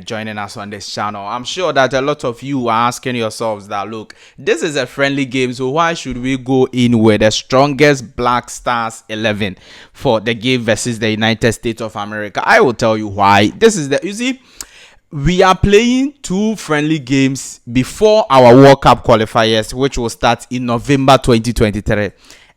joining us on this channel. I'm sure that a lot of you are asking yourselves that, look, this is a friendly game, so why should we go in with the strongest Black Stars 11 for the game versus the United States of America? I will tell you why. You see, we are playing 2 friendly games before our World Cup qualifiers, which will start in November 2023,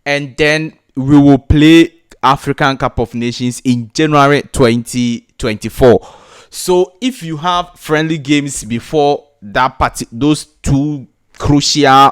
and then we will play African Cup of Nations in January 2024. So if you have friendly games before those 2 crucial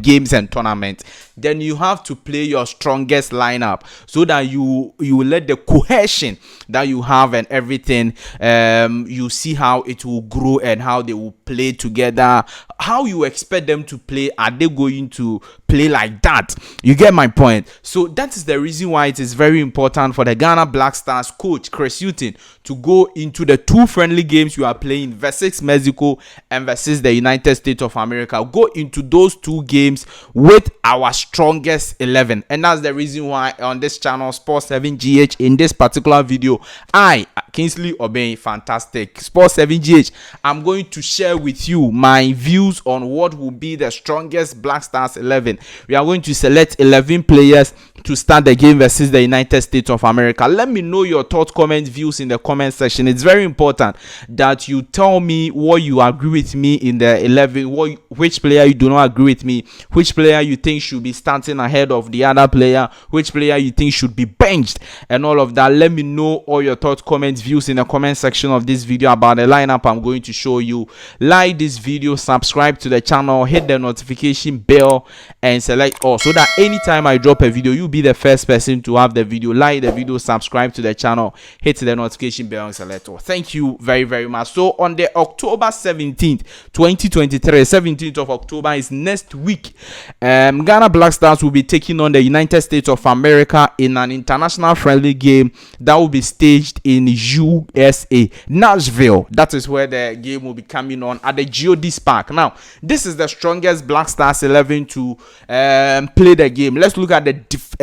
games and tournaments, then you have to play your strongest lineup so that you will let the cohesion that you have and everything, you see how it will grow and how they will play together, how you expect them to play. Are they going to play like that? You get my point. So that is the reason why it is very important for the Ghana Black Stars coach Chris Hughton to go into the 2 friendly games you are playing versus Mexico and versus the United States of America. Go into those 2 games with our strongest 11, and that's the reason why on this channel, Sports 7GH, in this particular video, I, Kingsley Obey, fantastic Sports 7GH, I'm going to share with you my views on what will be the strongest Black Stars 11. We are going to select 11 players to start the game versus the United States of America. Let me know your thoughts, comments, views in the comment section. It's very important that you tell me what you agree with me in the 11, which player you do not agree with me, which player you think should be starting ahead of the other player, which player you think should be benched, and all of that. Let me know all your thoughts, comments, views in the comment section of this video about the lineup I'm going to show you. Like this video, subscribe to the channel, hit the notification bell, and select all so that anytime I drop a video, you'll be the first person to have the video. Like the video, subscribe to the channel, hit the notification bell, and select all. Thank you very, very much. So on the October 17th, 2023, 17th of October is next week. Ghana Black Stars will be taking on the United States of America in an international friendly game that will be staged in USA, Nashville. That is where the game will be coming on at the Geodis Park. Now, this is the strongest Black Stars 11 to play the game. Let's look at the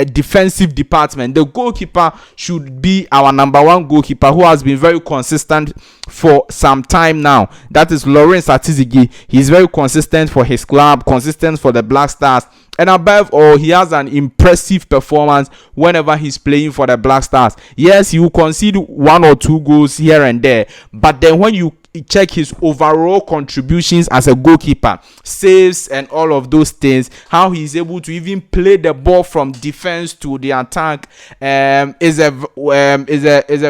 defensive department. The goalkeeper should be our number 1 goalkeeper, who has been very consistent for some time now. That is Lawrence Atizigi. He's very consistent for his club, consistent for the Black Stars, and above all, he has an impressive performance whenever he's playing for the Black Stars. Yes, he will concede 1 or 2 goals here and there, but then when you check his overall contributions as a goalkeeper, saves and all of those things, how he's able to even play the ball from defense to the attack, is a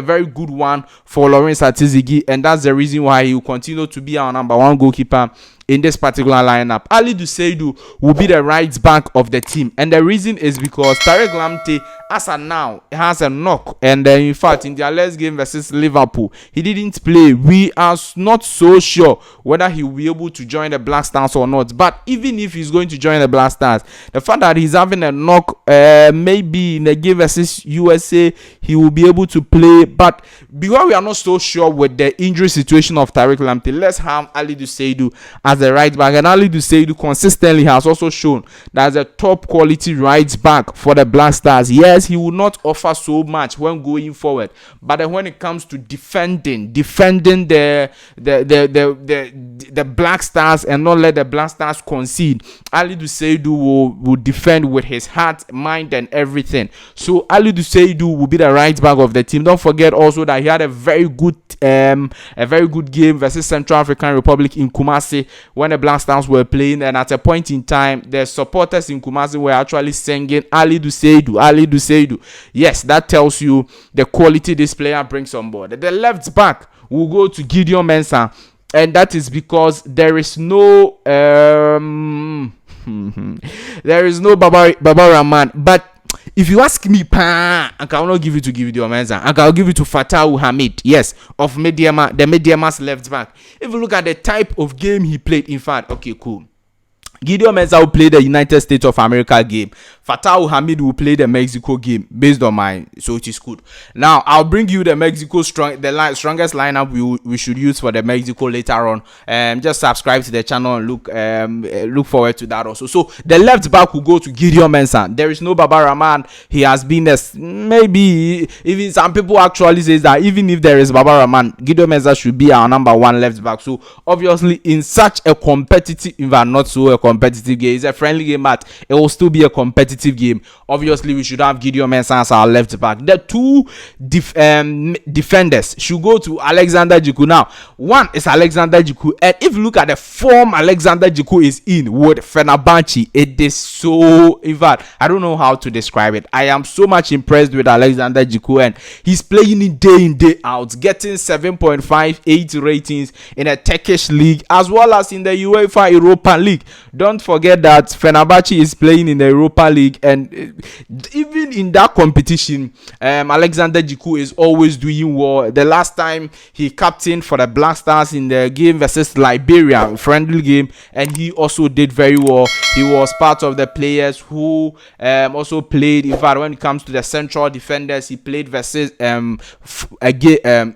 very good one for Lawrence Atizigi, and that's the reason why he will continue to be our number 1 goalkeeper in this particular lineup. Alidu Seidu will be the right back of the team, and the reason is because Tariq Lamptey, as of now, has a knock, and in fact, in their last game versus Liverpool, he didn't play. We are not so sure whether he will be able to join the Black Stars or not. But even if he's going to join the Black Stars, the fact that he's having a knock, maybe in the game versus USA, he will be able to play. But because we are not so sure with the injury situation of Tariq Lamptey, let's have Alidu Seidu as the right back. And Alidu Seidu consistently has also shown that as a top quality right back for the Black Stars. Yes, he will not offer so much when going forward, but then when it comes to defending the Black Stars and not let the Black Stars concede, Alidu Seidu will defend with his heart, mind, and everything. So Alidu Seidu will be the right back of the team. Don't forget also that he had a very good game versus Central African Republic in Kumasi when the Black Stars were playing, and at a point in time, the supporters in Kumasi were actually singing Alidu Seidu, Alidu Seidu. Yes, that tells you the quality this player brings on board. The left back will go to Gideon Mensah, and that is because there is no Baba Rahman. But if you ask me, I cannot give it to Gideon Mensah. I can give it to Fatah Hamid, yes, of Mediama, the Mediama's left back. If you look at the type of game he played, in fact, okay, cool. Gideon Mensah will play the United States of America game. Fatah Hamid will play the Mexico game based on mine, so it is good. Now I'll bring you the Mexico strongest lineup we should use for the Mexico later on. Just subscribe to the channel and look forward to that also. So the left back will go to Gideon Mensah. There is no Baba Rahman. He has been maybe even some people actually says that even if there is Baba Rahman, Gideon Mensah should be our number one left back. So obviously in such a competitive, even not so a competitive game, it's a friendly game, but it will still be a competitive game. Obviously we should have Gideon Mensah as our left back. The two defenders should go to Alexander Djiku. Now one is Alexander Djiku, and if you look at the form Alexander Djiku is in with Fenerbahce, it is so, in fact I don't know how to describe it. I am so much impressed with Alexander Djiku, and he's playing in day out, getting 7.58 ratings in a Turkish league as well as in the UEFA Europa League. Don't forget that Fenerbahce is playing in the Europa League, and even in that competition, Alexander Djiku is always doing well. The last time he captained for the Black Stars in the game versus Liberia, friendly game, and he also did very well. He was part of the players who also played. In fact, when it comes to the central defenders, he played versus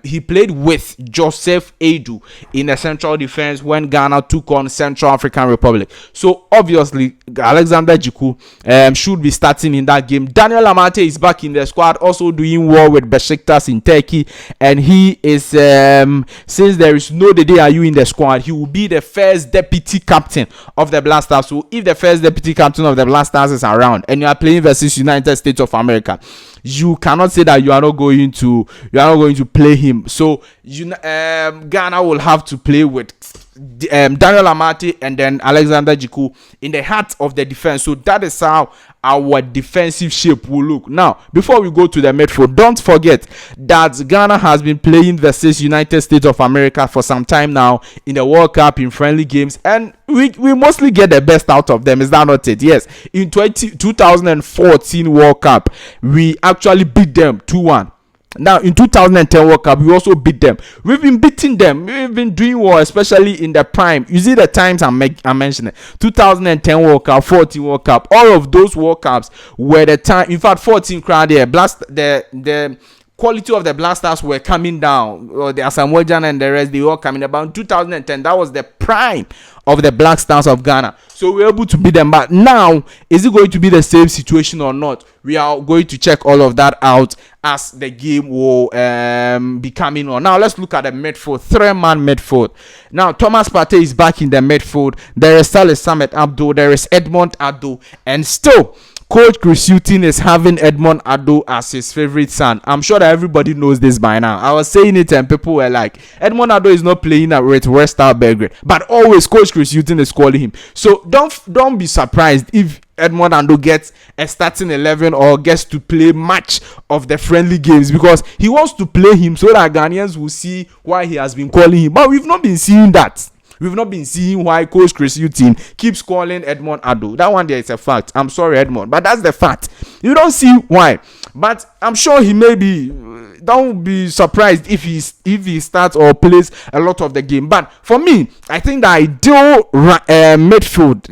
he played with Joseph Edu in the central defense when Ghana took on Central African Republic. So obviously Alexander Djiku should be starting in that game. Daniel Amate is back in the squad, also doing well with Besiktas in Turkey, and he is since there is no Dede Ayew in the squad, he will be the first deputy captain of the Black Stars. So if the first deputy captain of the Black Stars is around and you are playing versus United States of America, you cannot say that you are not going to play him. So Ghana will have to play with Daniel Amate and then Alexander Djiku in the heart of the defense. So that is how our defensive shape will look. Now, before we go to the midfield, don't forget that Ghana has been playing versus United States of America for some time now in the World Cup, in friendly games, and we mostly get the best out of them. Is that not it? Yes. In 2014 World Cup, we actually beat them 2-1. Now in 2010 World Cup, we also beat them. We've been beating them. We've been doing well, especially in the prime. You see the times I'm mentioning. 2010 World Cup, 14 World Cup. All of those World Cups were the time. In fact, 14 crowd there. The quality of the Black Stars were coming down. The Asamoah and the rest, they were coming about 2010. That was the prime of the Black Stars of Ghana. So we were able to beat them. But now, is it going to be the same situation or not? We are going to check all of that out as the game will be coming on. Now let's look at the midfield, 3-man midfield. Now Thomas Partey is back in the midfield. There is Saleh Samet Abdo, there is Edmond Ado, and still Coach Chris Hughton is having Edmond Ado as his favorite son. I'm sure that everybody knows this by now. I was saying it and people were like, Edmond Ado is not playing with West Ham Belgrade, but always Coach Chris Hughton is calling him. So don't be surprised if Edmond Ado gets a starting 11 or gets to play much of the friendly games, because he wants to play him so that Ghanaians will see why he has been calling him. But we've not been seeing that. We've not been seeing why Coach Chris Hughton keeps calling Edmond Ado. That one there is a fact. I'm sorry, Edmond, but that's the fact. You don't see why. But I'm sure he may be. Don't be surprised if he starts or plays a lot of the game. But for me, I think the ideal midfield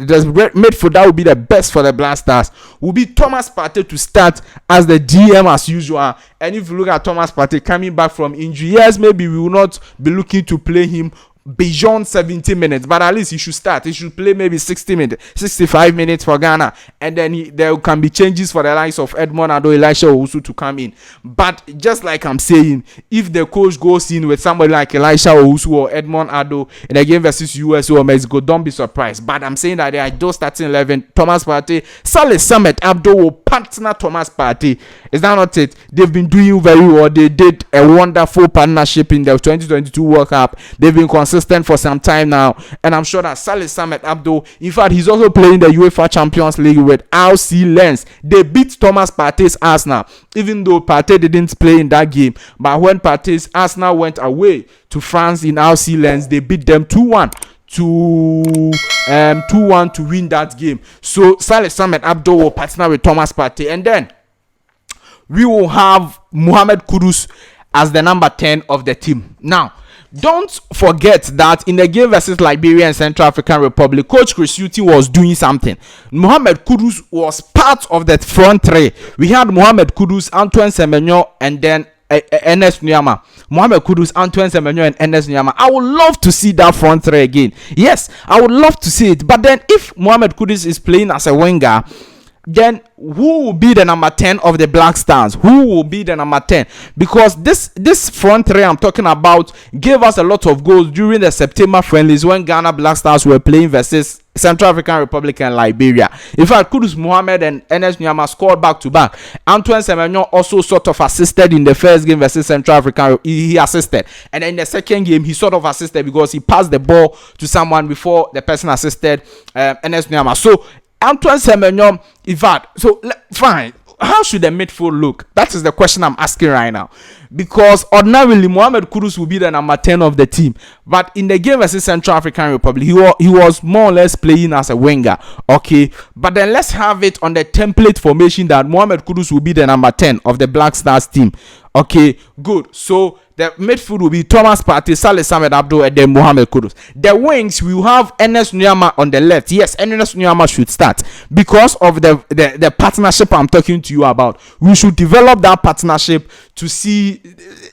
that would be the best for the Black Stars will be Thomas Partey to start as the GM as usual. And if you look at Thomas Partey coming back from injury, yes, maybe we will not be looking to play him beyond 70 minutes, but at least he should start. He should play maybe 60 minutes, 65 minutes for Ghana, and then there can be changes for the likes of Edmond Ado, Elisha Owusu to come in. But just like I'm saying, if the coach goes in with somebody like Elisha Owusu or Edmond Ado in a game versus US or Mexico, don't be surprised. But I'm saying that they are just starting 11. Thomas Partey, Saleh Samet Abdo will partner Thomas Partey. Is that not it? They've been doing very well. They did a wonderful partnership in the 2022 World Cup. They've been consistent for some time now, and I'm sure that Saleh Samet Abdo, in fact, he's also playing the UEFA Champions League with RC Lens. They beat Thomas Partey's Arsenal, even though Partey didn't play in that game. But when Partey's Arsenal went away to France in RC Lens, they beat them 2-1 to win that game. So Saleh Samet Abdo will partner with Thomas Partey, and then we will have Mohammed Kudus as the number 10 of the team. Now, don't forget that in the game versus Liberia and Central African Republic, Coach Christian was doing something. Mohammed Kudus was part of that front three. We had Mohammed Kudus, Antoine Semenyo, and then Nuamaha. Mohammed Kudus, Antoine Semenyo, and Nuamaha. I would love to see that front three again. Yes, I would love to see it. But then if Mohammed Kudus is playing as a winger, then who will be the number 10 of the Black Stars? Who will be the number 10? Because this front three I'm talking about gave us a lot of goals during the September friendlies when Ghana Black Stars were playing versus Central African Republic and Liberia. In fact, Kudus Mohammed and Nuamaha scored back to back. Antoine Semenyo also sort of assisted in the first game versus Central African. He assisted, and then in the second game he sort of assisted because he passed the ball to someone before the person assisted Nuamaha. So Antoine Semenyo, in fact, so fine. How should the midfield look? That is the question I'm asking right now. Because ordinarily, Mohammed Kudus will be the number 10 of the team. But in the game versus Central African Republic, he was more or less playing as a winger. Okay. But then let's have it on the template formation that Mohammed Kudus will be the number 10 of the Black Stars team. Okay, good. So the midfield will be Thomas Partey, Saleh Samed Abdul, and then Mohammed Kudus. The wings, we will have Nuamaha on the left. Yes, Nuamaha should start because of the partnership I'm talking to you about. We should develop that partnership to see.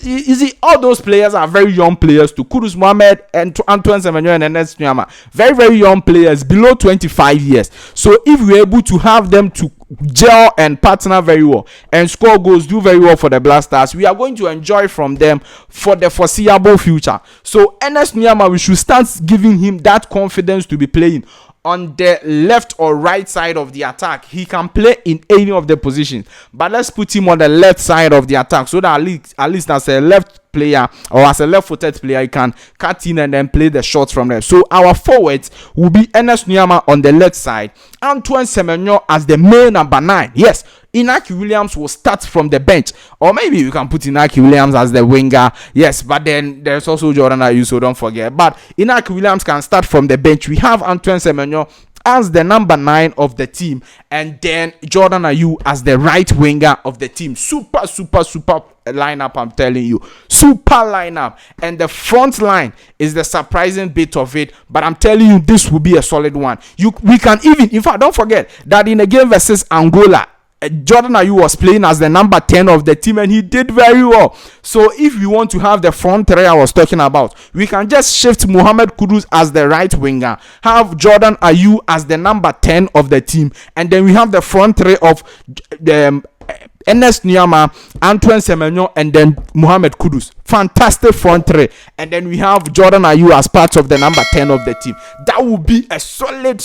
You see, all those players are very young players too. Kudus Mohammed and Antoine Semenyo and Nuamaha, very, very young players, below 25 years. So if we're able to have them to gel and partner very well and score goals, do very well for the Black Stars, we are going to enjoy from them for the foreseeable future. So Nuamaha, we should start giving him that confidence to be playing on the left or right side of the attack. He can play in any of the positions, but let's put him on the left side of the attack so that at least as a left player or as a left-footed player, he can cut in and then play the shots from there. So our forwards will be Nuamaha on the left side, Antoine Semenyo as the main number 9. Yes, Inaki Williams will start from the bench, or maybe we can put Inaki Williams as the winger. Yes, but then there's also Jordan Ayew, so don't forget. But Inaki Williams can start from the bench. We have Antoine Semenyo as the number 9 of the team, and then Jordan Ayew as the right winger of the team. Super lineup, I'm telling you. Super lineup. And the front line is the surprising bit of it, but I'm telling you, this will be a solid one. We can even, in fact, don't forget that in the game versus Angola, Jordan Ayew was playing as the number 10 of the team and he did very well. So if we want to have the front three I was talking about, we can just shift Mohammed Kudus as the right winger, have Jordan Ayew as the number 10 of the team, and then we have the front three of Nuamaha, Antoine Semenyo, and then Mohammed Kudus. Fantastic front three. And then we have Jordan Ayew as part of the number 10 of the team. That would be a solid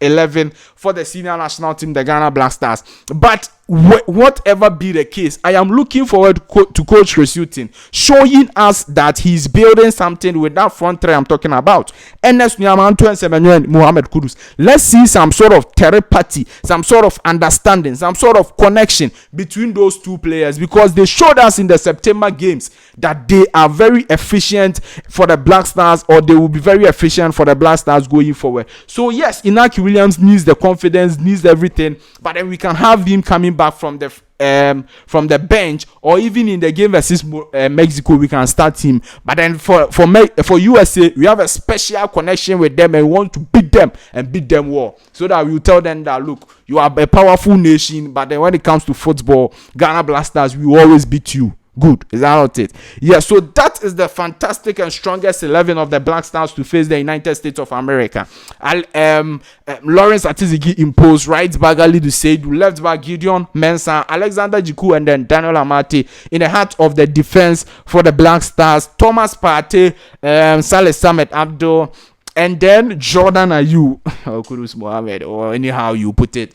11 for the senior national team, the Ghana Black Stars. But whatever be the case, I am looking forward to Coach Hughton showing us that he's building something with that front three I'm talking about. Nuamaha, Antoine Semenyo, and Mohammed Kudus. Let's see some sort of telepathy, some sort of understanding, some sort of connection between those two players, because they showed us in the September games that they are very efficient for the Black Stars, or they will be very efficient for the Black Stars going forward. So yes, Inaki Williams needs the confidence, needs everything, but then we can have him coming back from the bench, or even in the game versus Mexico, we can start him. But then for USA, we have a special connection with them and we want to beat them and beat them well, so that we will tell them that, look, you are a powerful nation, but then when it comes to football, Ghana Black Stars, we will always beat you. Good. Is that not it? Yeah, so that is the fantastic and strongest 11 of the Black Stars to face the United States of America. Lawrence Atizigi imposed, right back Alidu Seidu, left back Gideon Mensah, Alexander Jiku, and then Daniel Amate. In the heart of the defense for the Black Stars, Thomas Partey, Saleh Samed Abdul, and then Jordan Ayew, or Kudus Mohammed, or anyhow you put it.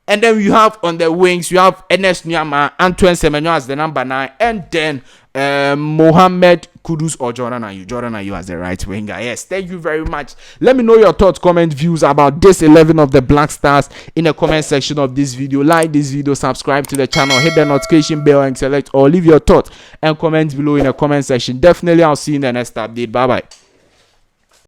And then you have on the wings, you have Nuamaha, Antoine Semenyo as the number 9, and then Mohammed Kudus or Jordan Ayew. Jordan Ayew as the right winger. Yes, thank you very much. Let me know your thoughts, comment, views about this 11 of the Black Stars in the comment section of this video. Like this video, subscribe to the channel, hit the notification bell and select, or leave your thoughts and comments below in the comment section. Definitely, I'll see you in the next update. Bye bye.